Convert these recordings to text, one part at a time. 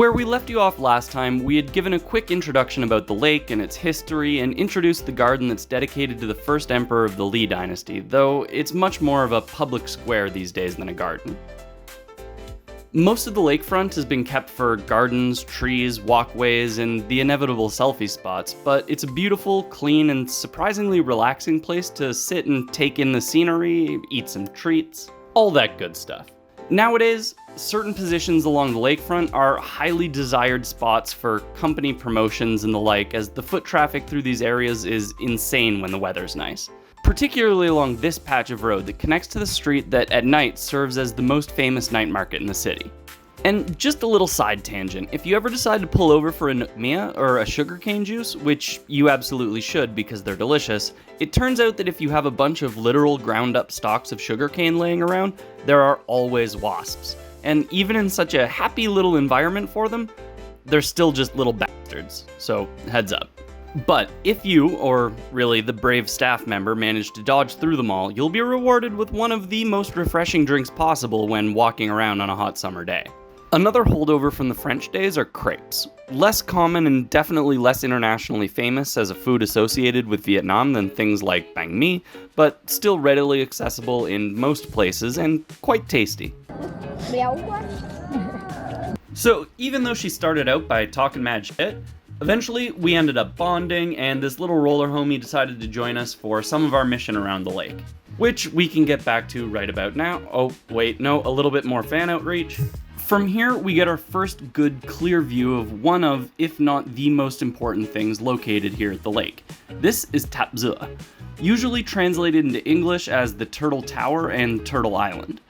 Where we left you off last time, we had given a quick introduction about the lake and its history and introduced the garden that's dedicated to the first emperor of the Lê Dynasty, though it's much more of a public square these days than a garden. Most of the lakefront has been kept for gardens, trees, walkways, and the inevitable selfie spots, but it's a beautiful, clean, and surprisingly relaxing place to sit and take in the scenery, eat some treats, all that good stuff. Nowadays, certain positions along the lakefront are highly desired spots for company promotions and the like, as the foot traffic through these areas is insane when the weather's nice. Particularly along this patch of road that connects to the street that at night serves as the most famous night market in the city. And just a little side tangent, if you ever decide to pull over for a nukmia or a sugarcane juice, which you absolutely should because they're delicious, it turns out that if you have a bunch of literal ground up stalks of sugarcane laying around, there are always wasps. And even in such a happy little environment for them, they're still just little bastards, so heads up. But if you, or really the brave staff member, manage to dodge through them all, you'll be rewarded with one of the most refreshing drinks possible when walking around on a hot summer day. Another holdover from the French days are crepes. Less common and definitely less internationally famous as a food associated with Vietnam than things like banh mi, but still readily accessible in most places and quite tasty. So even though she started out by talking mad shit, eventually we ended up bonding, and this little roller homie decided to join us for some of our mission around the lake, which we can get back to right about now. Oh wait, no, a little bit more fan outreach. From here, we get our first good, clear view of one of, if not the most important things located here at the lake. This is Tháp Dừa, usually translated into English as the Turtle Tower and Turtle Island.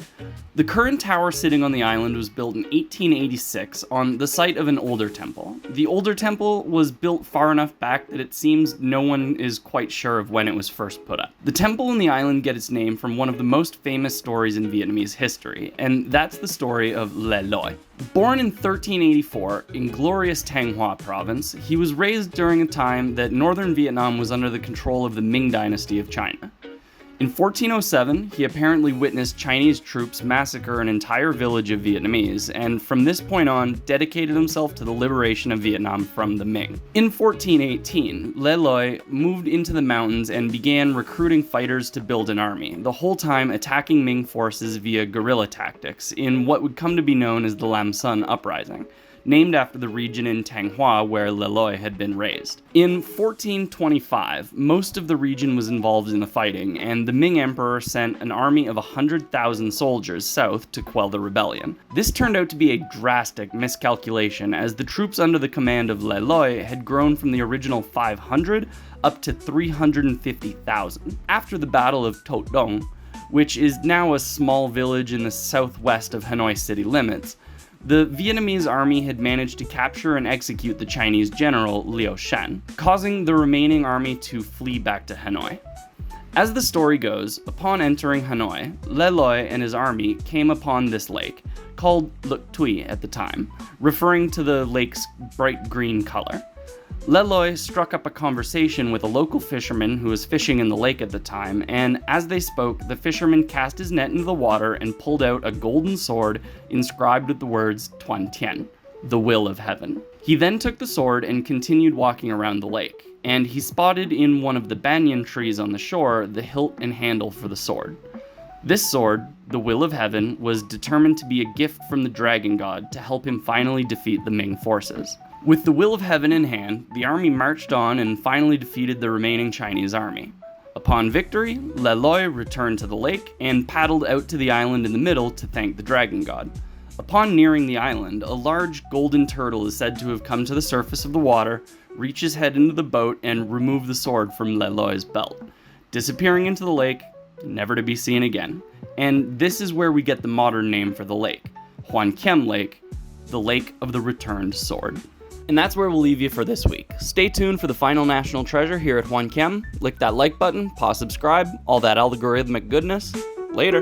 The current tower sitting on the island was built in 1886 on the site of an older temple. The older temple was built far enough back that it seems no one is quite sure of when it was first put up. The temple and the island get its name from one of the most famous stories in Vietnamese history, and that's the story of Lê Lợi. Born in 1384 in glorious Thanh Hóa province, he was raised during a time that northern Vietnam was under the control of the Ming Dynasty of China. In 1407, he apparently witnessed Chinese troops massacre an entire village of Vietnamese, and from this point on, dedicated himself to the liberation of Vietnam from the Ming. In 1418, Lê Lợi moved into the mountains and began recruiting fighters to build an army, the whole time attacking Ming forces via guerrilla tactics, in what would come to be known as the Lam Son Uprising, named after the region in Thanh Hóa where Lê Lợi had been raised. In 1425, most of the region was involved in the fighting, and the Ming Emperor sent an army of 100,000 soldiers south to quell the rebellion. This turned out to be a drastic miscalculation, as the troops under the command of Lê Lợi had grown from the original 500 up to 350,000. After the Battle of Tot Dong, which is now a small village in the southwest of Hanoi city limits, the Vietnamese army had managed to capture and execute the Chinese general Liu Shan, causing the remaining army to flee back to Hanoi. As the story goes, upon entering Hanoi, Lê Lợi and his army came upon this lake, called Luk Tui at the time, referring to the lake's bright green color. Lê Lợi struck up a conversation with a local fisherman who was fishing in the lake at the time, and as they spoke, the fisherman cast his net into the water and pulled out a golden sword inscribed with the words Tuan Tien, the will of heaven. He then took the sword and continued walking around the lake, and he spotted in one of the banyan trees on the shore the hilt and handle for the sword. This sword, the will of heaven, was determined to be a gift from the dragon god to help him finally defeat the Ming forces. With the will of heaven in hand, the army marched on and finally defeated the remaining Chinese army. Upon victory, Lê Lợi returned to the lake and paddled out to the island in the middle to thank the dragon god. Upon nearing the island, a large golden turtle is said to have come to the surface of the water, reach his head into the boat, and remove the sword from Lê Lợi belt, disappearing into the lake, never to be seen again. And this is where we get the modern name for the lake, Hoàn Kiếm Lake, the Lake of the Returned Sword. And that's where we'll leave you for this week. Stay tuned for the final national treasure here at Hoàn Kiếm. Click that like button, pause subscribe, all that algorithmic goodness. Later.